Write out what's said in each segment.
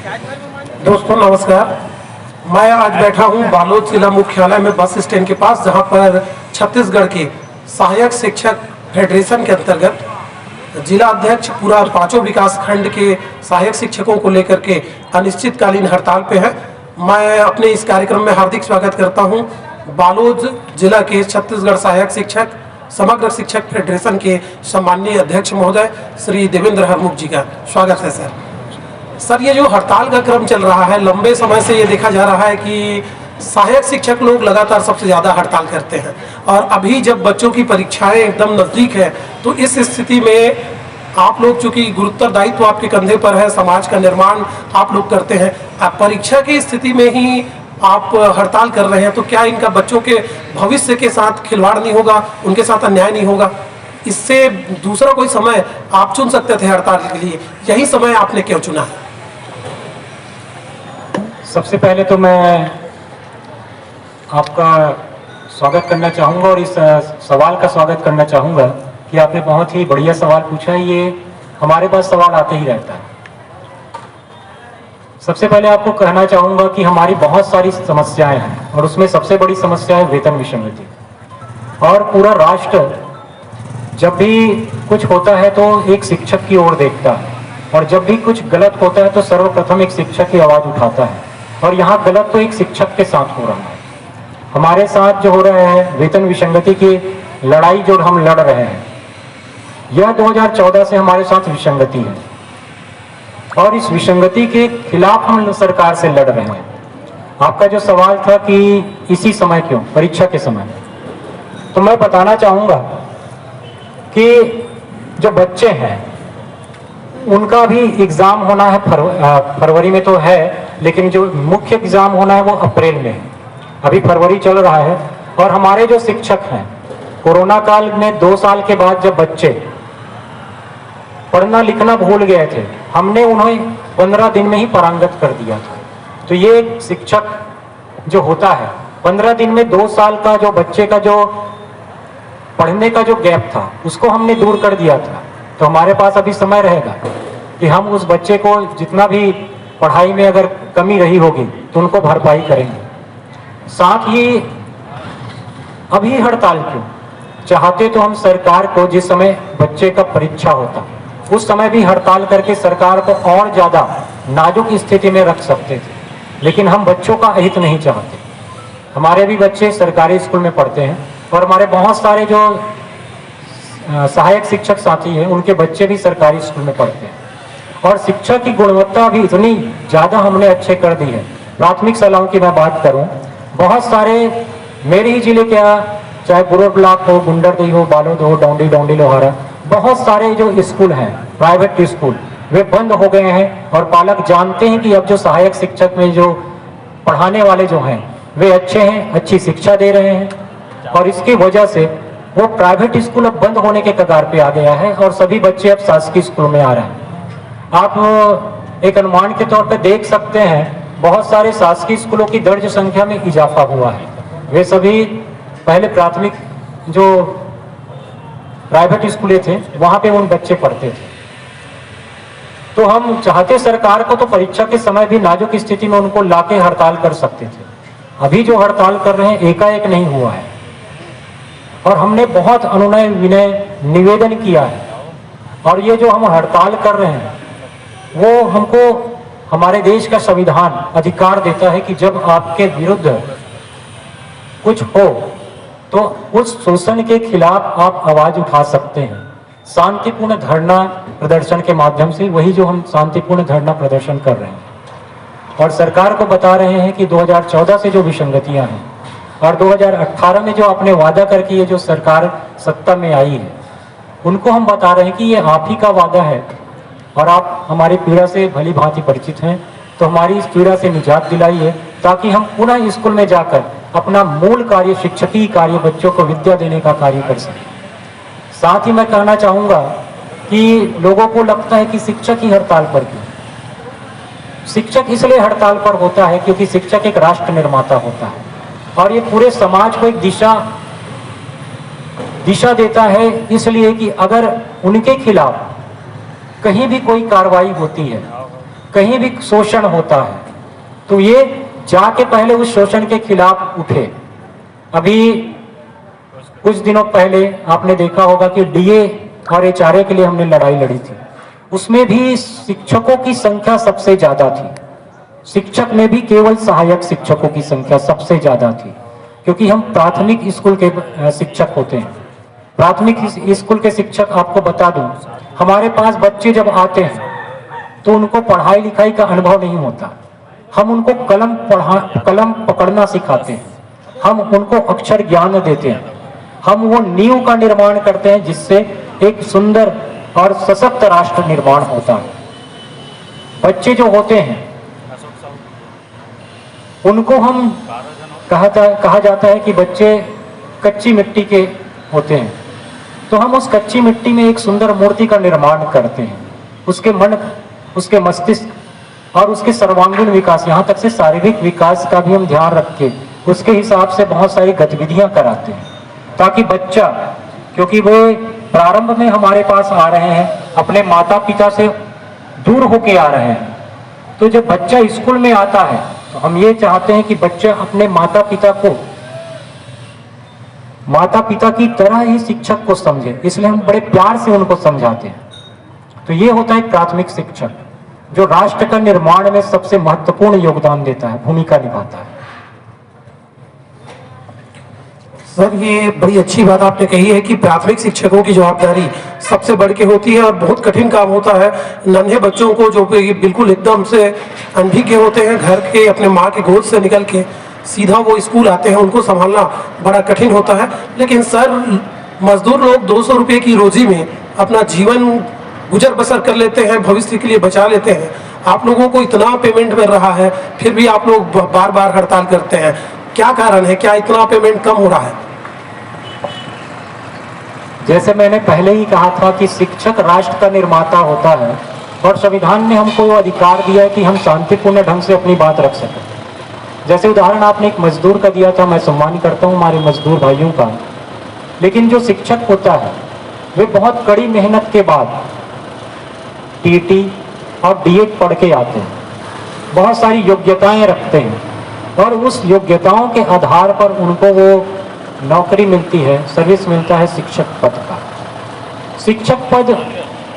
दोस्तों नमस्कार। मैं आज बैठा हूं बालोद जिला मुख्यालय में बस स्टैंड के पास, जहां पर छत्तीसगढ़ के सहायक शिक्षक फेडरेशन के अंतर्गत जिला अध्यक्ष पूरा पांचों विकास खंड के सहायक शिक्षकों को लेकर के अनिश्चितकालीन हड़ताल पे है। मैं अपने इस कार्यक्रम में हार्दिक स्वागत करता हूं बालोद जिला के छत्तीसगढ़ सहायक शिक्षक समग्र शिक्षक फेडरेशन के सम्माननीय अध्यक्ष महोदय श्री देवेंद्र हरमुख जी का स्वागत है। सर, ये जो हड़ताल का क्रम चल रहा है, लंबे समय से ये देखा जा रहा है कि सहायक शिक्षक लोग लगातार सबसे ज़्यादा हड़ताल करते हैं, और अभी जब बच्चों की परीक्षाएं एकदम नज़दीक है, तो इस स्थिति में आप लोग, चूँकि गुरुतर दायित्व आपके कंधे पर है, समाज का निर्माण आप लोग करते हैं, आप परीक्षा की स्थिति में ही आप हड़ताल कर रहे हैं, तो क्या इनका बच्चों के भविष्य के साथ खिलवाड़ नहीं होगा, उनके साथ अन्याय नहीं होगा? इससे दूसरा कोई समय आप चुन सकते थे हड़ताल के लिए, यही समय आपने क्यों चुना है? सबसे पहले तो मैं आपका स्वागत करना चाहूँगा और इस सवाल का स्वागत करना चाहूँगा कि आपने बहुत ही बढ़िया सवाल पूछा है। ये हमारे पास सवाल आते ही रहता है। सबसे पहले आपको कहना चाहूँगा कि हमारी बहुत सारी समस्याएं हैं, और उसमें सबसे बड़ी समस्या है वेतन विसंगति। और पूरा राष्ट्र जब भी कुछ होता है तो एक शिक्षक की ओर देखता है, और जब भी कुछ गलत होता है तो सर्वप्रथम एक शिक्षक की आवाज़ उठाता है। और यहाँ गलत तो एक शिक्षक के साथ हो रहा है। हमारे साथ जो हो रहा है वेतन विसंगति की लड़ाई जो हम लड़ रहे हैं, यह 2014 से हमारे साथ विसंगति है, और इस विसंगति के खिलाफ हम सरकार से लड़ रहे हैं। आपका जो सवाल था कि इसी समय क्यों, परीक्षा के समय, तो मैं बताना चाहूँगा कि जो बच्चे हैं उनका भी एग्ज़ाम होना है, फरवरी में तो है, लेकिन जो मुख्य एग्ज़ाम होना है वो अप्रैल में है। अभी फरवरी चल रहा है, और हमारे जो शिक्षक हैं, कोरोना काल में 2 साल के बाद जब बच्चे पढ़ना लिखना भूल गए थे, हमने उन्हें 15 दिन में ही पारंगत कर दिया था। तो ये शिक्षक जो होता है, 15 दिन में 2 साल का जो बच्चे का जो पढ़ने का जो गैप था, उसको हमने दूर कर दिया था। तो हमारे पास अभी समय रहेगा कि हम उस बच्चे को जितना भी पढ़ाई में अगर कमी रही होगी तो उनको भरपाई करेंगे। साथ ही अभी हड़ताल क्यों चाहते, तो हम सरकार को जिस समय बच्चे का परीक्षा होता उस समय भी हड़ताल करके सरकार को और ज़्यादा नाजुक स्थिति में रख सकते थे, लेकिन हम बच्चों का अहित नहीं चाहते। हमारे भी बच्चे सरकारी स्कूल में पढ़ते हैं, और हमारे बहुत सारे जो सहायक शिक्षक साथी हैं उनके बच्चे भी सरकारी स्कूल में पढ़ते हैं, और शिक्षा की गुणवत्ता भी इतनी ज़्यादा हमने अच्छे कर दी है। प्राथमिक शालाओं की मैं बात करूं, बहुत सारे मेरे ही जिले के, चाहे बुरुर ब्लॉक हो, गुंडरदेही हो, बालोद हो, डौंडी लोहारा, बहुत सारे जो स्कूल हैं प्राइवेट स्कूल, वे बंद हो गए हैं। और पालक जानते हैं कि अब जो सहायक शिक्षक में जो पढ़ाने वाले जो हैं वे अच्छे हैं, अच्छी शिक्षा दे रहे हैं, और इसकी वजह से वो प्राइवेट स्कूल अब बंद होने के कगार पे आ गया है, और सभी बच्चे अब शासकीय स्कूल में आ रहे हैं। आप एक अनुमान के तौर पे देख सकते हैं, बहुत सारे शासकीय स्कूलों की दर्ज संख्या में इजाफा हुआ है। वे सभी पहले प्राथमिक जो प्राइवेट स्कूलें थे वहाँ पे उन बच्चे पढ़ते थे। तो हम चाहते सरकार को तो परीक्षा के समय भी नाजुक स्थिति में उनको लाके हड़ताल कर सकते थे। अभी जो हड़ताल कर रहे हैं एकाएक नहीं हुआ है, और हमने बहुत अनुनय विनय निवेदन किया है। और ये जो हम हड़ताल कर रहे हैं वो हमको हमारे देश का संविधान अधिकार देता है कि जब आपके विरुद्ध कुछ हो तो उस शोषण के खिलाफ आप आवाज उठा सकते हैं शांतिपूर्ण धरना प्रदर्शन के माध्यम से। वही जो हम शांतिपूर्ण धरना प्रदर्शन कर रहे हैं, और सरकार को बता रहे हैं कि 2014 से जो विसंगतियां हैं और 2018 में जो आपने वादा करके ये जो सरकार सत्ता में आई है, उनको हम बता रहे हैं कि ये आप ही का वादा है, और आप हमारी पीड़ा से भली भांति परिचित हैं। तो हमारी इस पीड़ा से निजात दिलाइए, ताकि हम पुनः स्कूल में जाकर अपना मूल कार्य, शिक्षकीय कार्य, बच्चों को विद्या देने का कार्य कर सकें। साथ ही मैं कहना चाहूँगा कि लोगों को लगता है कि शिक्षक ही हड़ताल पर क्यों। शिक्षक इसलिए हड़ताल पर होता है क्योंकि शिक्षक एक राष्ट्र निर्माता होता है, और ये पूरे समाज को एक दिशा देता है। इसलिए कि अगर उनके खिलाफ कहीं भी कोई कार्रवाई होती है, कहीं भी शोषण होता है तो ये जाके पहले उस शोषण के खिलाफ उठे। अभी कुछ दिनों पहले आपने देखा होगा कि डीए और एचआरए के लिए हमने लड़ाई लड़ी थी, उसमें भी शिक्षकों की संख्या सबसे ज्यादा थी, शिक्षक में भी केवल सहायक शिक्षकों की संख्या सबसे ज्यादा थी, क्योंकि हम प्राथमिक स्कूल के शिक्षक होते हैं। प्राथमिक स्कूल के शिक्षक, आपको बता दूं, हमारे पास बच्चे जब आते हैं तो उनको पढ़ाई लिखाई का अनुभव नहीं होता, हम उनको कलम पकड़ना सिखाते हैं, हम उनको अक्षर ज्ञान देते हैं, हम वो नींव का निर्माण करते हैं जिससे एक सुंदर और सशक्त राष्ट्र निर्माण होता है। बच्चे जो होते हैं उनको हम कहा जाता है कि बच्चे कच्ची मिट्टी के होते हैं, तो हम उस कच्ची मिट्टी में एक सुंदर मूर्ति का निर्माण करते हैं। उसके मन, उसके मस्तिष्क और उसके सर्वांगीण विकास, यहाँ तक से शारीरिक विकास का भी हम ध्यान रख के उसके हिसाब से बहुत सारी गतिविधियां कराते हैं, ताकि बच्चा, क्योंकि वे प्रारंभ में हमारे पास आ रहे हैं, अपने माता पिता से दूर होके आ रहे हैं, तो जब बच्चा स्कूल में आता है तो हम ये चाहते हैं कि बच्चा अपने माता पिता को माता पिता की तरह ही शिक्षक को समझे, इसलिए हम बड़े प्यार से उनको समझाते हैं। तो ये होता है प्राथमिक शिक्षक, जो राष्ट्र का निर्माण में सबसे महत्वपूर्ण योगदान देता है, भूमिका निभाता है। सर, ये बड़ी अच्छी बात आपने कही है कि प्राथमिक शिक्षकों की जवाबदारी सबसे बढ़ के होती है और बहुत कठिन काम होता है। नन्हे बच्चों को जो बिल्कुल एकदम से अनभिज्ञ होते हैं, घर के अपने माँ के गोद से निकल के सीधा वो स्कूल आते हैं, उनको संभालना बड़ा कठिन होता है। लेकिन सर, मजदूर लोग 200 रुपये की रोजी में अपना जीवन गुजर बसर कर लेते हैं, भविष्य के लिए बचा लेते हैं। आप लोगों को इतना पेमेंट मिल रहा है, फिर भी आप लोग बार बार हड़ताल करते हैं, क्या कारण है? क्या इतना पेमेंट कम हो रहा है? जैसे मैंने पहले ही कहा था कि शिक्षक राष्ट्र का निर्माता होता है और संविधान ने हमको अधिकार दिया है कि हम शांतिपूर्ण ढंग से अपनी बात रख सकें। जैसे उदाहरण आपने एक मजदूर का दिया था, मैं सम्मान करता हूँ हमारे मजदूर भाइयों का, लेकिन जो शिक्षक होता है वे बहुत कड़ी मेहनत के बाद टीटी और डीएड पढ़ के आते हैं, बहुत सारी योग्यताएं रखते हैं और उस योग्यताओं के आधार पर उनको वो नौकरी मिलती है, सर्विस मिलता है शिक्षक पद का। शिक्षक पद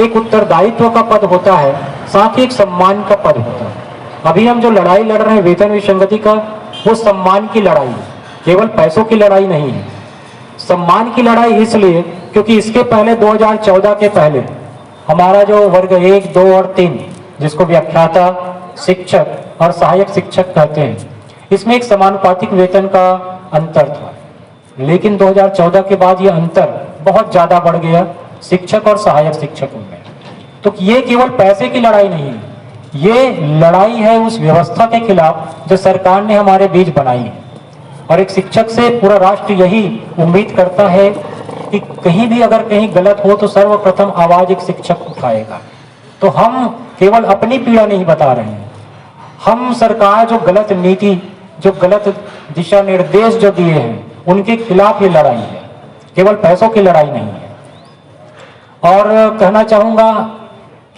एक उत्तरदायित्व का पद होता है, साथ ही एक सम्मान का पद होता है। अभी हम जो लड़ाई लड़ रहे हैं वेतन विसंगति का, वो सम्मान की लड़ाई है, केवल पैसों की लड़ाई नहीं है। सम्मान की लड़ाई इसलिए क्योंकि इसके पहले 2014 के पहले हमारा जो वर्ग 1, 2 और 3, जिसको व्याख्याता शिक्षक और सहायक शिक्षक कहते हैं, इसमें एक समानुपातिक वेतन का अंतर था। लेकिन 2014 के बाद ये अंतर बहुत ज्यादा बढ़ गया शिक्षक और सहायक शिक्षकों में। तो ये केवल पैसे की लड़ाई नहीं है, ये लड़ाई है उस व्यवस्था के खिलाफ जो सरकार ने हमारे बीच बनाई है। और एक शिक्षक से पूरा राष्ट्र यही उम्मीद करता है कि कहीं भी अगर कहीं गलत हो तो सर्वप्रथम आवाज एक शिक्षक उठाएगा। तो हम केवल अपनी पीड़ा नहीं बता रहे हैं, हम सरकार जो गलत नीति, जो गलत दिशा निर्देश जो दिए हैं उनके खिलाफ ये लड़ाई है, केवल पैसों की लड़ाई नहीं है। और कहना चाहूंगा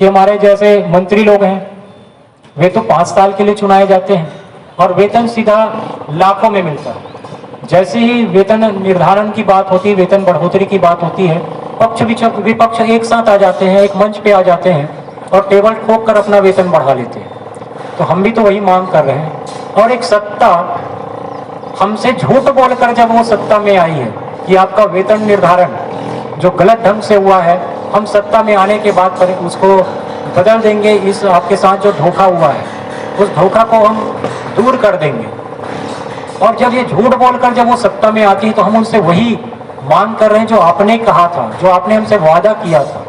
कि हमारे जैसे मंत्री लोग हैं, वे तो 5 साल के लिए चुनाए जाते हैं और वेतन सीधा लाखों में मिलता है। जैसे ही वेतन निर्धारण की बात होती है, वेतन बढ़ोतरी की बात होती है, पक्ष विपक्ष एक साथ आ जाते हैं, एक मंच पे आ जाते हैं और टेबल ठोक कर अपना वेतन बढ़ा लेते हैं। तो हम भी तो वही मांग कर रहे हैं। और एक सत्ता हमसे झूठ बोलकर जब वो सत्ता में आई है कि आपका वेतन निर्धारण जो गलत ढंग से हुआ है, हम सत्ता में आने के बाद उसको बदल देंगे, इस आपके साथ जो धोखा हुआ है उस धोखा को हम दूर कर देंगे। और जब ये झूठ बोलकर जब वो सत्ता में आती है तो हम उनसे वही मांग कर रहे हैं जो आपने कहा था, जो आपने हमसे वादा किया था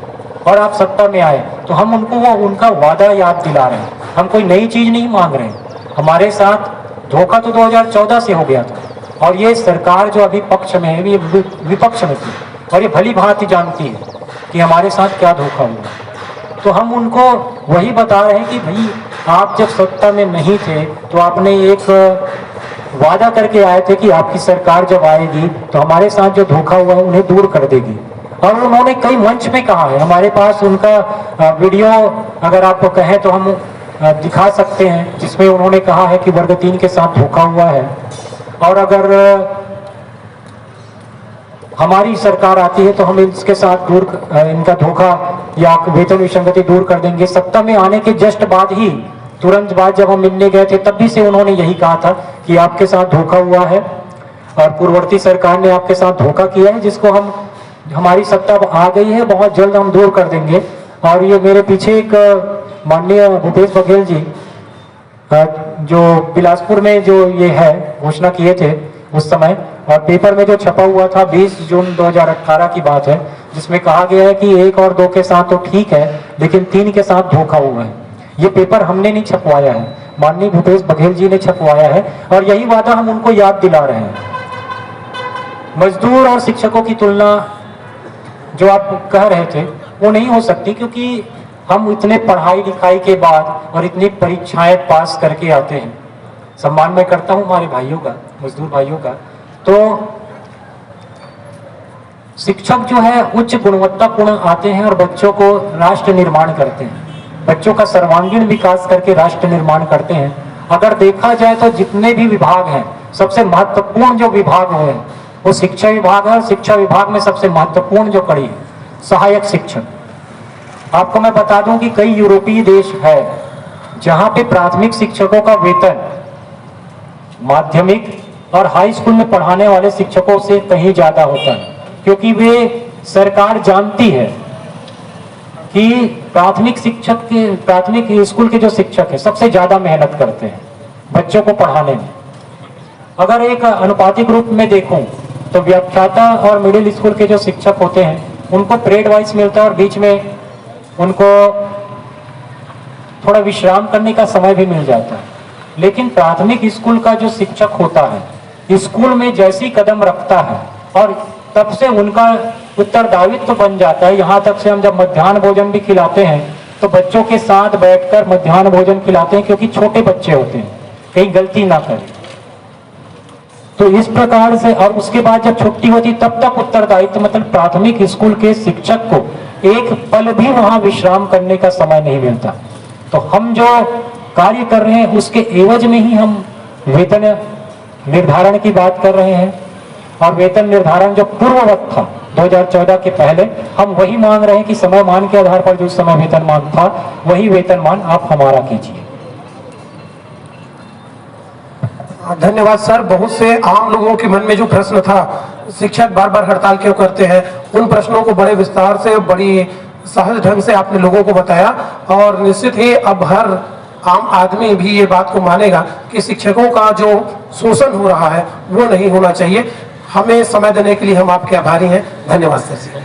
और आप सत्ता में आए, तो हम उनको वो उनका वादा याद दिला रहे हैं। हम कोई नई चीज नहीं मांग रहे हैं। हमारे साथ धोखा तो 2014 से हो गया था और ये सरकार जो अभी पक्ष में है, ये विपक्ष में थी और ये भली भांति जानती है कि हमारे साथ क्या धोखा हुआ। तो हम उनको वही बता रहे हैं कि भाई, आप जब सत्ता में नहीं थे तो आपने एक वादा करके आए थे कि आपकी सरकार जब आएगी तो हमारे साथ जो धोखा हुआ है उन्हें दूर कर देगी। और उन्होंने कई मंच पे कहा है, हमारे पास उनका वीडियो अगर आपको कहें तो हम दिखा सकते हैं जिसमें उन्होंने कहा है कि वर्ग 3 के साथ धोखा हुआ है। और अगर हमारी सरकार आती है तो हम इसके साथ इनका धोखा या वेतन विसंगति दूर कर देंगे। सत्ता में आने के जस्ट बाद ही, तुरंत बाद जब हम मिलने गए थे तब भी से उन्होंने यही कहा था कि आपके साथ धोखा हुआ है और पूर्ववर्ती सरकार ने आपके साथ धोखा किया है, जिसको हमारी सत्ता आ गई है, बहुत जल्द हम दूर कर देंगे। और ये मेरे पीछे एक माननीय भूपेश बघेल जी जो बिलासपुर में जो ये है घोषणा किए थे उस समय, और पेपर में जो छपा हुआ था 20 जून 2018 की बात है, जिसमें कहा गया है कि 1 और 2 के साथ तो ठीक है लेकिन 3 के साथ धोखा हुआ है। ये पेपर हमने नहीं छपवाया है, माननीय भूपेश बघेल जी ने छपवाया है और यही वादा हम उनको याद दिला रहे हैं। मजदूर और शिक्षकों की तुलना जो आप कह रहे थे वो नहीं हो सकती, क्योंकि हम इतने पढ़ाई लिखाई के बाद और इतनी परीक्षाएं पास करके आते हैं। सम्मान मैं करता हूं हमारे भाइयों का, मजदूर भाइयों का। तो शिक्षक जो है उच्च गुणवत्तापूर्ण आते हैं और बच्चों को राष्ट्र निर्माण करते हैं, बच्चों का सर्वांगीण विकास करके राष्ट्र निर्माण करते हैं। अगर देखा जाए तो जितने भी विभाग हैं, सबसे महत्वपूर्ण जो विभाग हुए हैं वो शिक्षा विभाग है। और शिक्षा विभाग में सबसे महत्वपूर्ण जो कड़ी है सहायक शिक्षक। आपको मैं बता दूं कि कई यूरोपीय देश है जहां पे प्राथमिक शिक्षकों का वेतन माध्यमिक और हाई स्कूल में पढ़ाने वाले शिक्षकों से कहीं ज्यादा होता है, क्योंकि वे सरकार जानती है कि प्राथमिक स्कूल के जो शिक्षक है सबसे ज्यादा मेहनत करते हैं बच्चों को पढ़ाने में। अगर एक अनुपातिक रूप में देखूं तो व्याख्याता और मिडिल स्कूल के जो शिक्षक होते हैं उनको पीरियड वाइज मिलता है और बीच में उनको थोड़ा विश्राम करने का समय भी मिल जाता है। लेकिन प्राथमिक स्कूल का जो शिक्षक होता है स्कूल में जैसी कदम रखता है और तब से उनका उत्तरदायित्व तो बन जाता है। यहाँ तक से हम जब मध्याह्न भोजन भी खिलाते हैं तो बच्चों के साथ बैठकर मध्याह्न भोजन खिलाते हैं, क्योंकि छोटे बच्चे होते हैं, कहीं गलती ना करें। तो इस प्रकार से, और उसके बाद जब छुट्टी होती तब तक उत्तरदायित्व, मतलब प्राथमिक स्कूल के शिक्षक को एक पल भी वहां विश्राम करने का समय नहीं मिलता। तो हम जो कार्य कर रहे हैं उसके एवज में ही हम वेतन निर्धारण की बात कर रहे हैं। और वेतन निर्धारण जो पूर्ववत था 2014 के पहले, हम वही मांग रहे हैं कि समय मान के आधार पर जो समय वेतनमान था वही वेतनमान आप हमारा कीजिए। धन्यवाद सर। बहुत से आम लोगों के मन में जो प्रश्न था शिक्षक बार बार हड़ताल क्यों करते हैं, उन प्रश्नों को बड़े विस्तार से, बड़ी सहज ढंग से आपने लोगों को बताया। और निश्चित ही अब हर आम आदमी भी ये बात को मानेगा कि शिक्षकों का जो शोषण हो रहा है वो नहीं होना चाहिए। हमें समय देने के लिए हम आपके आभारी हैं। धन्यवाद सर।